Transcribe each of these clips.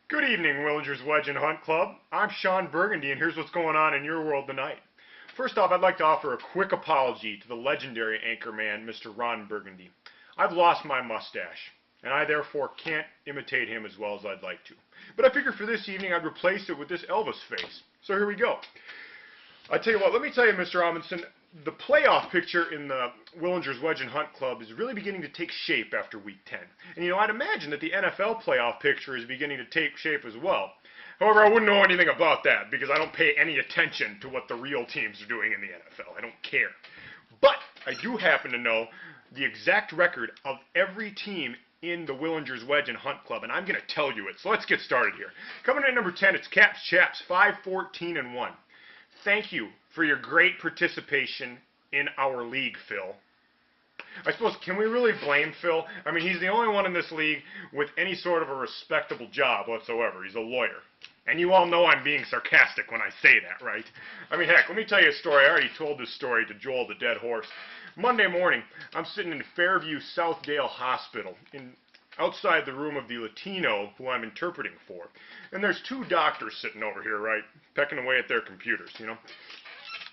Good evening, Willingers Wedge and Hunt Club. I'm Sean Burgundy, and here's what's going on in your world tonight. First off, I'd like to offer a quick apology to the legendary anchorman, Mr. Ron Burgundy. I've lost my mustache, and I therefore can't imitate him as well as I'd like to. But I figured for this evening I'd replace it with this Elvis face. So here we go. I tell you what, let me tell you, Mr. Amundsen, the playoff picture in the Willingers Wedge and Hunt Club is really beginning to take shape after Week 10. And, I'd imagine that the NFL playoff picture is beginning to take shape as well. However, I wouldn't know anything about that because I don't pay any attention to what the real teams are doing in the NFL. I don't care. But I do happen to know the exact record of every team in the Willingers Wedge and Hunt Club, and I'm going to tell you it. So let's get started here. Coming in at number 10, it's Caps Chaps, 5-14-1. Thank you for your great participation in our league, Phil. I suppose, can we really blame Phil? I mean, he's the only one in this league with any sort of a respectable job whatsoever. He's a lawyer. And you all know I'm being sarcastic when I say that, right? I mean, heck, let me tell you a story. I already told this story to Joel the Dead Horse. Monday morning, I'm sitting in Fairview Southdale Hospital outside the room of the Latino who I'm interpreting for. And there's two doctors sitting over here, right, pecking away at their computers, And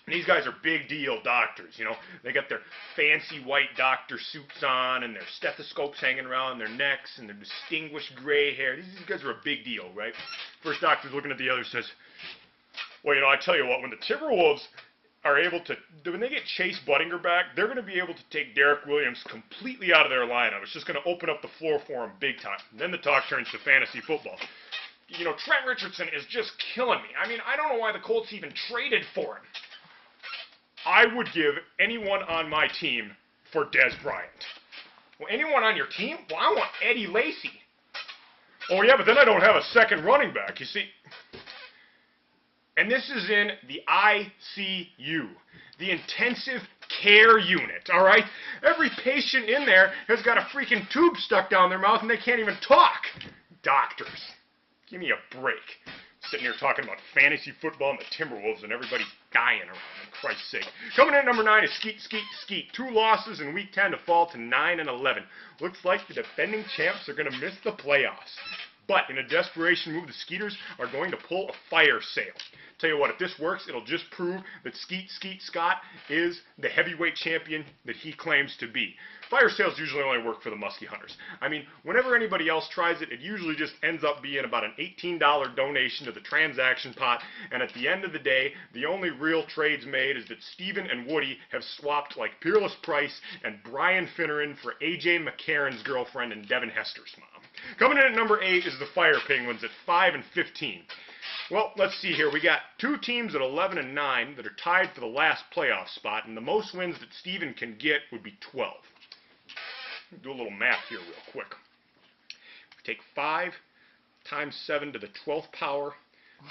these guys are big deal doctors, They got their fancy white doctor suits on and their stethoscopes hanging around their necks and their distinguished gray hair. These guys are a big deal, right? First doctor's looking at the other, says, well, I tell you what, when the Timberwolves are able to, when they get Chase Budinger back, they're going to be able to take Derek Williams completely out of their lineup. It's just going to open up the floor for him big time. And then the talk turns to fantasy football. Trent Richardson is just killing me. I mean, I don't know why the Colts even traded for him. I would give anyone on my team for Dez Bryant. Well, anyone on your team? Well, I want Eddie Lacy. Oh, yeah, but then I don't have a second running back, you see. And this is in the ICU, the intensive care unit, all right? Every patient in there has got a freaking tube stuck down their mouth and they can't even talk. Doctors, give me a break. Sitting here talking about fantasy football and the Timberwolves and everybody's dying around, for Christ's sake. Coming in at number 9 is Skeet, Skeet, Skeet. 2 losses in Week 10 to fall to 9-11. Looks like the defending champs are going to miss the playoffs. But in a desperation move, the Skeeters are going to pull a fire sale. Tell you what, if this works, it'll just prove that Skeet, Skeet, Scott is the heavyweight champion that he claims to be. Fire sales usually only work for the Muskie Hunters. I mean, whenever anybody else tries it, it usually just ends up being about an $18 donation to the transaction pot, and at the end of the day, the only real trades made is that Steven and Woody have swapped like Peerless Price and Brian Finneran for A.J. McCarron's girlfriend and Devin Hester's mom. Coming in at number 8 is the Fire Penguins at 5-15. Well, let's see here. We got 2 teams at 11-9 that are tied for the last playoff spot, and the most wins that Steven can get would be 12. Do a little math here real quick. We take 5 times 7 to the 12th power.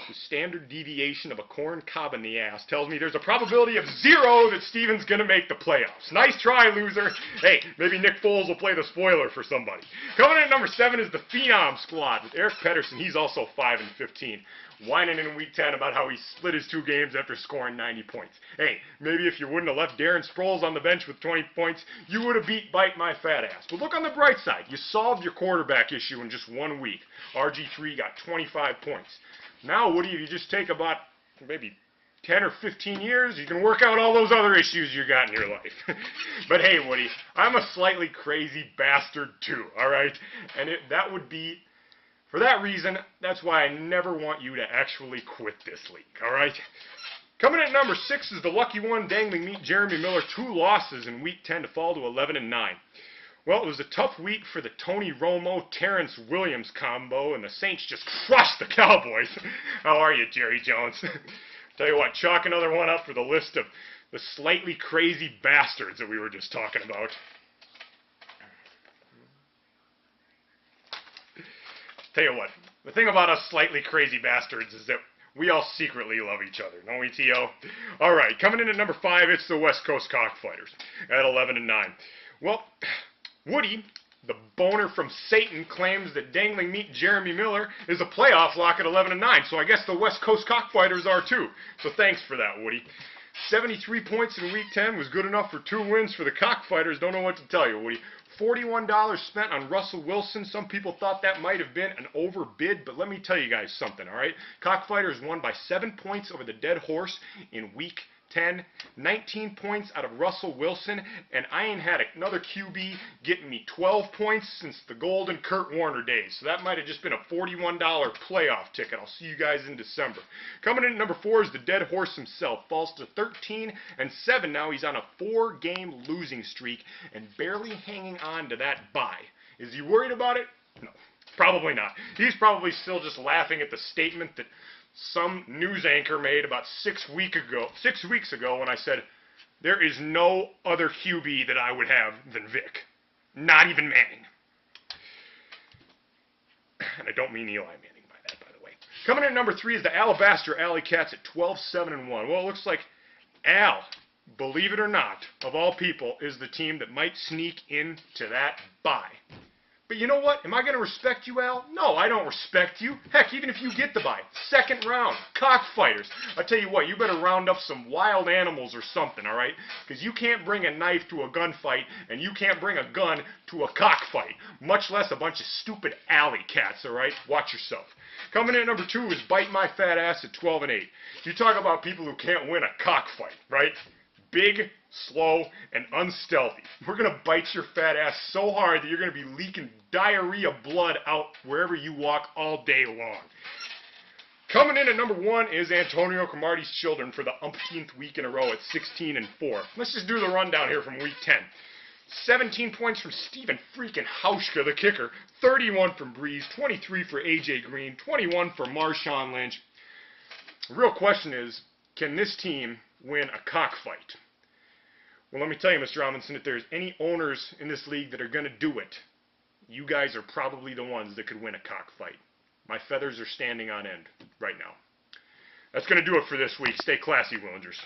The standard deviation of a corn cob in the ass tells me there's a probability of 0 that Steven's going to make the playoffs. Nice try, loser. Hey, maybe Nick Foles will play the spoiler for somebody. Coming in at number 7 is the Phenom Squad with Eric Pedersen. He's also 5-15. Whining in Week 10 about how he split his 2 games after scoring 90 points. Hey, maybe if you wouldn't have left Darren Sproles on the bench with 20 points, you would have beat Bite My Fat Ass. But look on the bright side. You solved your quarterback issue in just 1 week. RG3 got 25 points. Now, Woody, if you just take about maybe 10 or 15 years, you can work out all those other issues you got in your life. But hey, Woody, I'm a slightly crazy bastard too, all right? And that would be, for that reason, that's why I never want you to actually quit this league, all right? Coming in at number 6 is the lucky one, Dangling Meat Jeremy Miller. 2 losses in Week 10 to fall to 11-9. Well, it was a tough week for the Tony Romo, Terrence Williams combo, and the Saints just crushed the Cowboys. How are you, Jerry Jones? Tell you what, chalk another one up for the list of the slightly crazy bastards that we were just talking about. Tell you what, the thing about us slightly crazy bastards is that we all secretly love each other, don't we, T.O.? All right, coming in at number 5, it's the West Coast Cockfighters at 11-9. Well, Woody, the boner from Satan, claims that Dangling Meat Jeremy Miller is a playoff lock at 11-9, so I guess the West Coast Cockfighters are too. So thanks for that, Woody. 73 points in Week 10 was good enough for 2 wins for the Cockfighters. Don't know what to tell you, Woody. $41 spent on Russell Wilson. Some people thought that might have been an overbid, but let me tell you guys something, all right? Cockfighters won by 7 points over the Dead Horse in Week 10, 19 points out of Russell Wilson, and I ain't had another QB getting me 12 points since the golden Kurt Warner days. So that might have just been a $41 playoff ticket. I'll see you guys in December. Coming in at number 4 is the Dead Horse himself. Falls to 13-7 now. He's on a 4-game losing streak and barely hanging on to that bye. Is he worried about it? No, probably not. He's probably still just laughing at the statement that some news anchor made about 6 weeks ago when I said, there is no other QB that I would have than Vic. Not even Manning. And I don't mean Eli Manning by that, by the way. Coming in at number 3 is the Alabaster Alley Cats at 12-7-1. Well, it looks like Al, believe it or not, of all people, is the team that might sneak into that bye. But you know what? Am I going to respect you, Al? No, I don't respect you. Heck, even if you get the bye. Second round. Cockfighters. I tell you what, you better round up some wild animals or something, all right? Because you can't bring a knife to a gunfight, and you can't bring a gun to a cockfight. Much less a bunch of stupid alley cats, all right? Watch yourself. Coming in at number 2 is Bite My Fat Ass at 12-8. You talk about people who can't win a cockfight, right? Big, slow, and unstealthy. We're going to bite your fat ass so hard that you're going to be leaking diarrhea blood out wherever you walk all day long. Coming in at number 1 is Antonio Cromartie's Children for the umpteenth week in a row at 16-4. Let's just do the rundown here from week 10. 17 points from Stephen freaking Hauschka, the kicker. 31 from Breeze. 23 for A.J. Green. 21 for Marshawn Lynch. The real question is, can this team win a cockfight? Well, let me tell you, Mr. Robinson, if there's any owners in this league that are going to do it, you guys are probably the ones that could win a cockfight. My feathers are standing on end right now. That's going to do it for this week. Stay classy, Willingers.